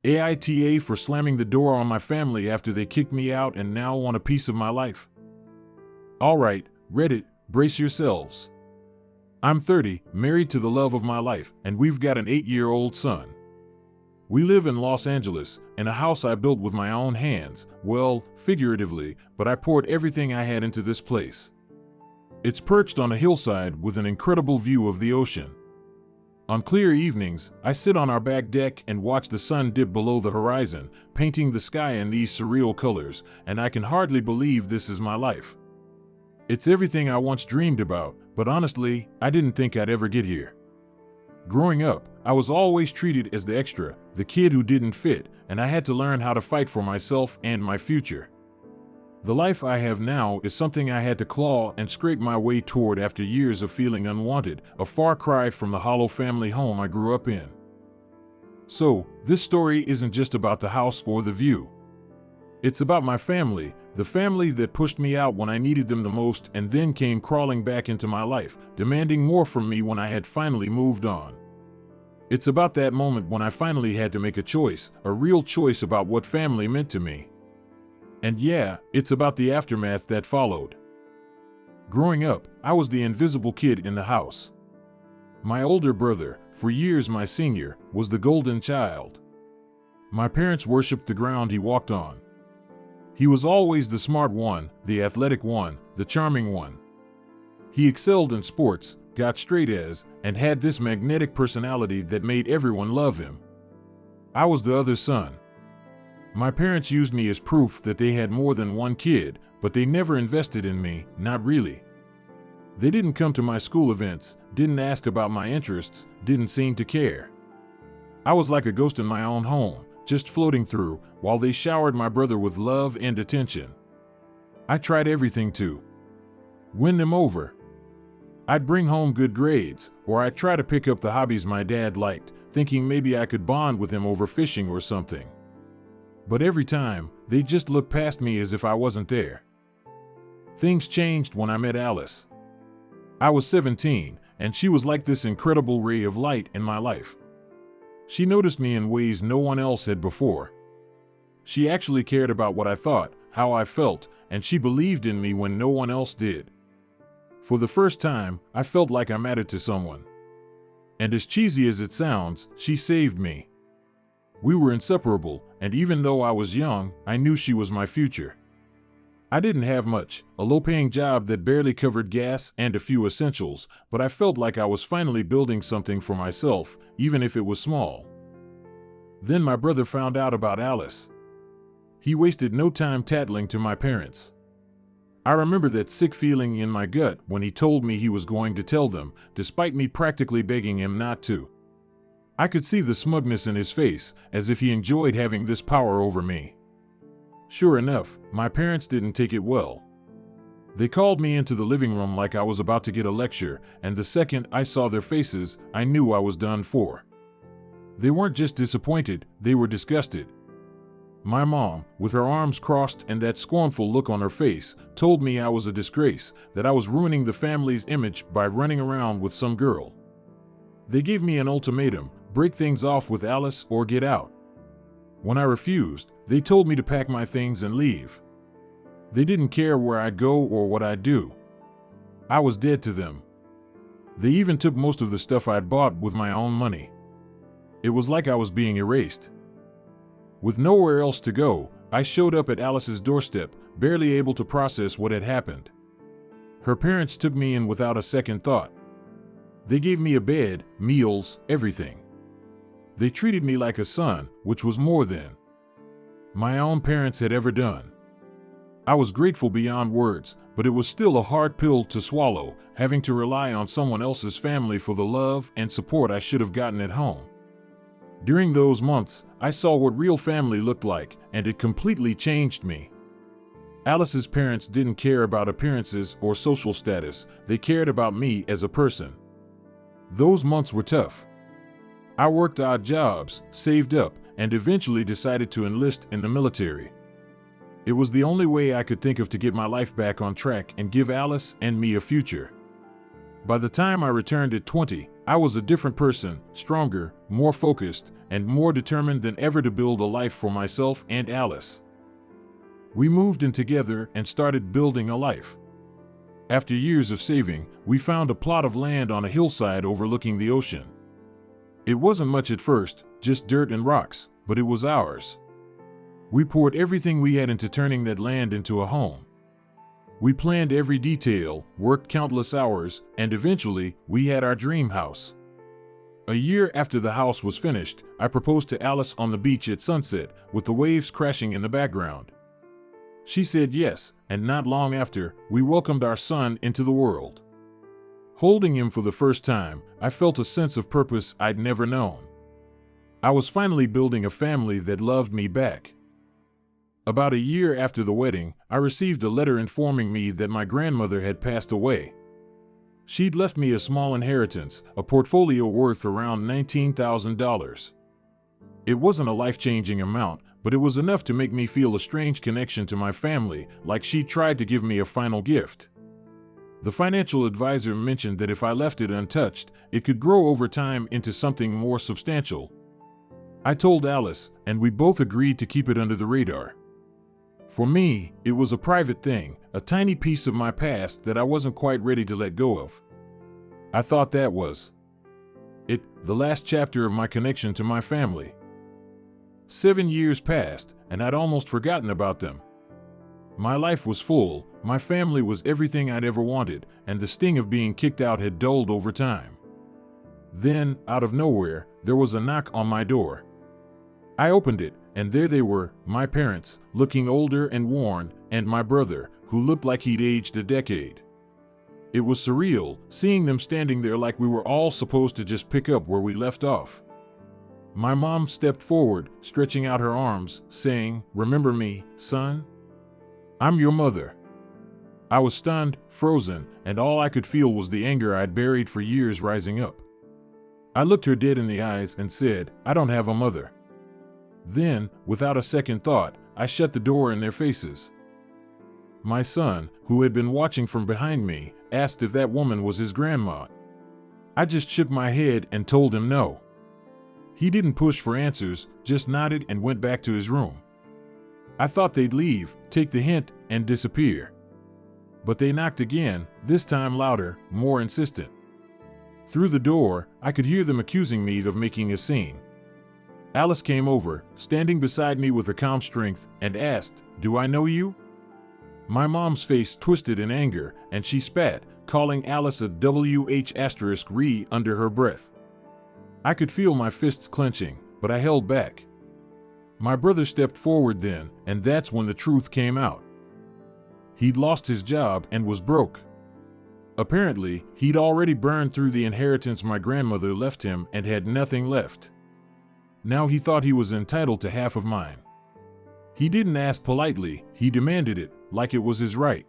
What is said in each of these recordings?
AITA for slamming the door on my family after they kicked me out and now want a piece of my life. Alright, Reddit, brace yourselves. I'm 30, married to the love of my life, and we've got an 8-year-old son. We live in Los Angeles, in a house I built with my own hands, well, figuratively, but I poured everything I had into this place. It's perched on a hillside with an incredible view of the ocean. On clear evenings, I sit on our back deck and watch the sun dip below the horizon, painting the sky in these surreal colors, and I can hardly believe this is my life. It's everything I once dreamed about, but honestly, I didn't think I'd ever get here. Growing up, I was always treated as the extra, the kid who didn't fit, and I had to learn how to fight for myself and my future. The life I have now is something I had to claw and scrape my way toward after years of feeling unwanted, a far cry from the hollow family home I grew up in. So, this story isn't just about the house or the view. It's about my family, the family that pushed me out when I needed them the most and then came crawling back into my life, demanding more from me when I had finally moved on. It's about that moment when I finally had to make a choice, a real choice about what family meant to me. And yeah, it's about the aftermath that followed. Growing up, I was the invisible kid in the house. My older brother, for years my senior, was the golden child. My parents worshipped the ground he walked on. He was always the smart one, the athletic one, the charming one. He excelled in sports, got straight A's, and had this magnetic personality that made everyone love him. I was the other son. My parents used me as proof that they had more than one kid, but they never invested in me, not really. They didn't come to my school events, didn't ask about my interests, didn't seem to care. I was like a ghost in my own home, just floating through, while they showered my brother with love and attention. I tried everything to win them over. I'd bring home good grades, or I'd try to pick up the hobbies my dad liked, thinking maybe I could bond with him over fishing or something. But every time, they just looked past me as if I wasn't there. Things changed when I met Alice. I was 17, and she was like this incredible ray of light in my life. She noticed me in ways no one else had before. She actually cared about what I thought, how I felt, and she believed in me when no one else did. For the first time, I felt like I mattered to someone. And as cheesy as it sounds, she saved me. We were inseparable, and even though I was young, I knew she was my future. I didn't have much, a low-paying job that barely covered gas and a few essentials, but I felt like I was finally building something for myself, even if it was small. Then my brother found out about Alice. He wasted no time tattling to my parents. I remember that sick feeling in my gut when he told me he was going to tell them, despite me practically begging him not to. I could see the smugness in his face, as if he enjoyed having this power over me. Sure enough, my parents didn't take it well. They called me into the living room like I was about to get a lecture, and the second I saw their faces, I knew I was done for. They weren't just disappointed, they were disgusted. My mom, with her arms crossed and that scornful look on her face, told me I was a disgrace, that I was ruining the family's image by running around with some girl. They gave me an ultimatum: break things off with Alice or get out. When I refused, they told me to pack my things and leave. They didn't care where I'd go or what I'd do. I was dead to them. They even took most of the stuff I'd bought with my own money. It was like I was being erased. With nowhere else to go, I showed up at Alice's doorstep, barely able to process what had happened. Her parents took me in without a second thought. They gave me a bed, meals, everything. They treated me like a son, which was more than my own parents had ever done. I was grateful beyond words, but it was still a hard pill to swallow, having to rely on someone else's family for the love and support I should have gotten at home. During those months, I saw what real family looked like, and it completely changed me. Alice's parents didn't care about appearances or social status, they cared about me as a person. Those months were tough. I worked odd jobs, saved up, and eventually decided to enlist in the military. It was the only way I could think of to get my life back on track and give Alice and me a future. By the time I returned at 20, I was a different person, stronger, more focused, and more determined than ever to build a life for myself and Alice. We moved in together and started building a life. After years of saving, we found a plot of land on a hillside overlooking the ocean. It wasn't much at first, just dirt and rocks, but it was ours. We poured everything we had into turning that land into a home. We planned every detail, worked countless hours, and eventually, we had our dream house. A year after the house was finished, I proposed to Alice on the beach at sunset, with the waves crashing in the background. She said yes, and not long after, we welcomed our son into the world. Holding him for the first time, I felt a sense of purpose I'd never known. I was finally building a family that loved me back. About a year after the wedding, I received a letter informing me that my grandmother had passed away. She'd left me a small inheritance, a portfolio worth around $19,000. It wasn't a life-changing amount, but it was enough to make me feel a strange connection to my family, like she tried to give me a final gift. The financial advisor mentioned that if I left it untouched, it could grow over time into something more substantial. I told Alice, and we both agreed to keep it under the radar. For me, it was a private thing, a tiny piece of my past that I wasn't quite ready to let go of. I thought that was the last chapter of my connection to my family. 7 years passed, and I'd almost forgotten about them. My life was full, my family was everything I'd ever wanted, and the sting of being kicked out had dulled over time. Then, out of nowhere, there was a knock on my door. I opened it, and there they were, my parents, looking older and worn, and my brother, who looked like he'd aged a decade. It was surreal, seeing them standing there like we were all supposed to just pick up where we left off. My mom stepped forward, stretching out her arms, saying, "Remember me, son? I'm your mother." I was stunned, frozen, and all I could feel was the anger I'd buried for years rising up. I looked her dead in the eyes and said, "I don't have a mother." Then, without a second thought, I shut the door in their faces. My son, who had been watching from behind me, asked if that woman was his grandma. I just shook my head and told him no. He didn't push for answers, just nodded and went back to his room. I thought they'd leave, take the hint, and disappear. But they knocked again, this time louder, more insistent. Through the door, I could hear them accusing me of making a scene. Alice came over, standing beside me with a calm strength, and asked, "Do I know you?" My mom's face twisted in anger, and she spat, calling Alice a WH*re under her breath. I could feel my fists clenching, but I held back. My brother stepped forward then, and that's when the truth came out. He'd lost his job and was broke. Apparently, he'd already burned through the inheritance my grandmother left him and had nothing left. Now he thought he was entitled to half of mine. He didn't ask politely, he demanded it, like it was his right.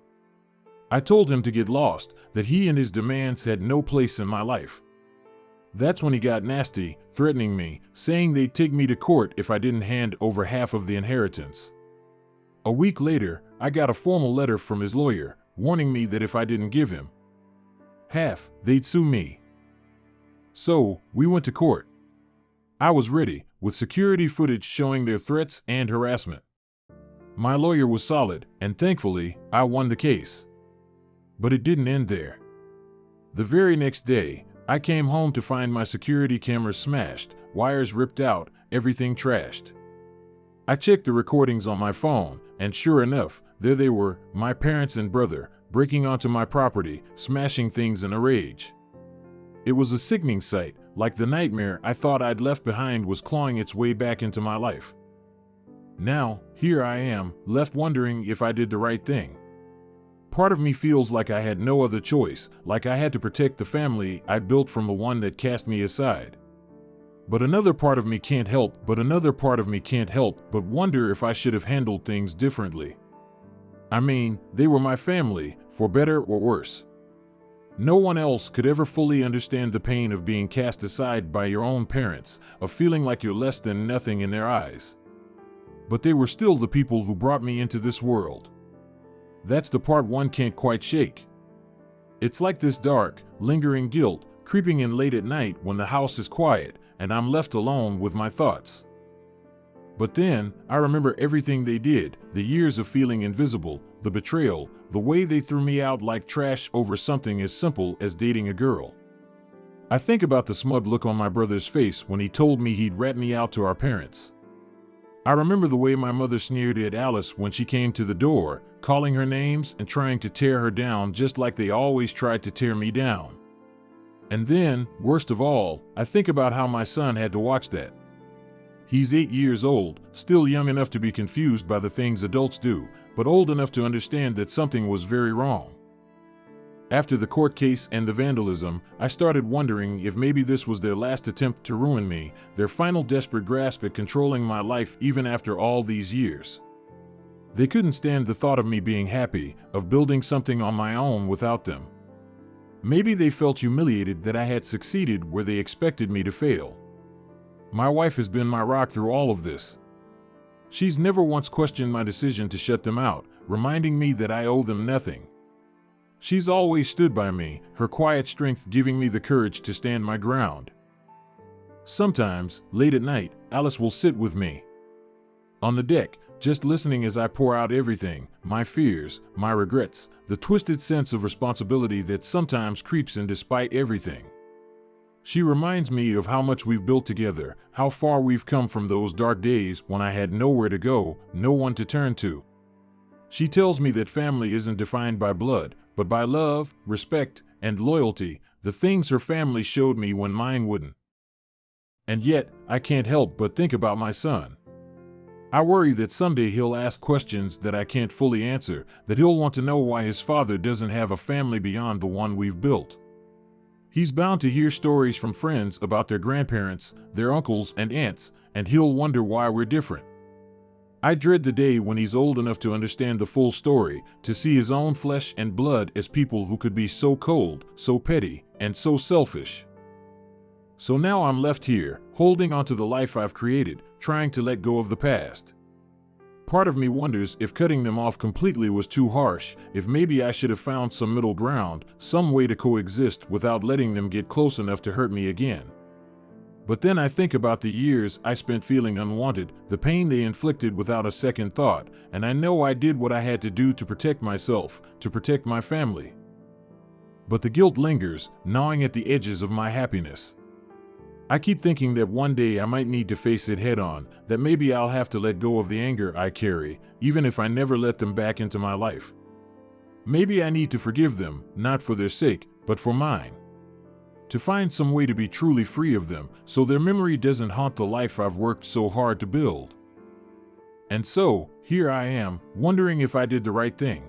I told him to get lost, that he and his demands had no place in my life. That's when he got nasty, threatening me, saying they'd take me to court if I didn't hand over half of the inheritance. A week later, I got a formal letter from his lawyer, warning me that if I didn't give him half, they'd sue me. So, we went to court. I was ready, with security footage showing their threats and harassment. My lawyer was solid, and thankfully, I won the case. But it didn't end there. The very next day, I came home to find my security cameras smashed, wires ripped out, everything trashed. I checked the recordings on my phone, and sure enough, there they were, my parents and brother, breaking onto my property, smashing things in a rage. It was a sickening sight, like the nightmare I thought I'd left behind was clawing its way back into my life. Now, here I am, left wondering if I did the right thing. Part of me feels like I had no other choice, like I had to protect the family I'd built from the one that cast me aside. But another part of me can't help but wonder if I should have handled things differently. I mean, they were my family, for better or worse. No one else could ever fully understand the pain of being cast aside by your own parents, of feeling like you're less than nothing in their eyes. But they were still the people who brought me into this world. That's the part one can't quite shake. It's like this dark, lingering guilt, creeping in late at night when the house is quiet and I'm left alone with my thoughts. But then, I remember everything they did, the years of feeling invisible, the betrayal, the way they threw me out like trash over something as simple as dating a girl. I think about the smug look on my brother's face when he told me he'd rat me out to our parents. I remember the way my mother sneered at Alice when she came to the door, calling her names and trying to tear her down just like they always tried to tear me down. And then, worst of all, I think about how my son had to watch that. He's 8 years old, still young enough to be confused by the things adults do, but old enough to understand that something was very wrong. After the court case and the vandalism, I started wondering if maybe this was their last attempt to ruin me, their final desperate grasp at controlling my life even after all these years. They couldn't stand the thought of me being happy, of building something on my own without them. Maybe they felt humiliated that I had succeeded where they expected me to fail. My wife has been my rock through all of this. She's never once questioned my decision to shut them out, reminding me that I owe them nothing. She's always stood by me, her quiet strength giving me the courage to stand my ground. Sometimes, late at night, Alice will sit with me on the deck, just listening as I pour out everything, my fears, my regrets, the twisted sense of responsibility that sometimes creeps in despite everything. She reminds me of how much we've built together, how far we've come from those dark days when I had nowhere to go, no one to turn to. She tells me that family isn't defined by blood, but by love, respect, and loyalty, the things her family showed me when mine wouldn't. And yet, I can't help but think about my son. I worry that someday he'll ask questions that I can't fully answer, that he'll want to know why his father doesn't have a family beyond the one we've built. He's bound to hear stories from friends about their grandparents, their uncles and aunts, and he'll wonder why we're different. I dread the day when he's old enough to understand the full story, to see his own flesh and blood as people who could be so cold, so petty, and so selfish. So now I'm left here, holding onto the life I've created, trying to let go of the past. Part of me wonders if cutting them off completely was too harsh, if maybe I should have found some middle ground, some way to coexist without letting them get close enough to hurt me again. But then I think about the years I spent feeling unwanted, the pain they inflicted without a second thought, and I know I did what I had to do to protect myself, to protect my family. But the guilt lingers, gnawing at the edges of my happiness. I keep thinking that one day I might need to face it head on, that maybe I'll have to let go of the anger I carry, even if I never let them back into my life. Maybe I need to forgive them, not for their sake, but for mine. To find some way to be truly free of them, so their memory doesn't haunt the life I've worked so hard to build. And so, here I am, wondering if I did the right thing.